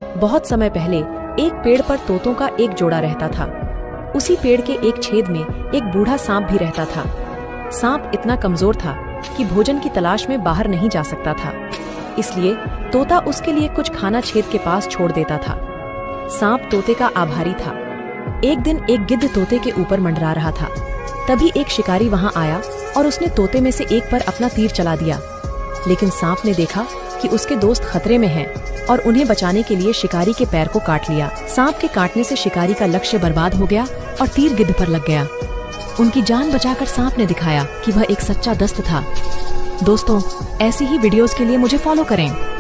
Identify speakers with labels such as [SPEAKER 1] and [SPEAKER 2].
[SPEAKER 1] बहुत समय पहले एक पेड़ पर तोतों का एक जोड़ा रहता था। उसी पेड़ के एक छेद में एक बूढ़ा सांप भी रहता था। सांप इतना कमजोर था कि भोजन की तलाश में बाहर नहीं जा सकता था, इसलिए तोता उसके लिए कुछ खाना छेद के पास छोड़ देता था। सांप तोते का आभारी था। एक दिन एक गिद्ध तोते के ऊपर मंडरा रहा था। तभी एक शिकारी वहां आया और उसने तोते में से एक पर अपना तीर चला दिया। लेकिन सांप ने देखा कि उसके दोस्त खतरे में हैं और उन्हें बचाने के लिए शिकारी के पैर को काट लिया। सांप के काटने से शिकारी का लक्ष्य बर्बाद हो गया और तीर गिद्ध पर लग गया। उनकी जान बचाकर सांप ने दिखाया कि वह एक सच्चा दोस्त था। दोस्तों, ऐसी ही वीडियोस के लिए मुझे फॉलो करें।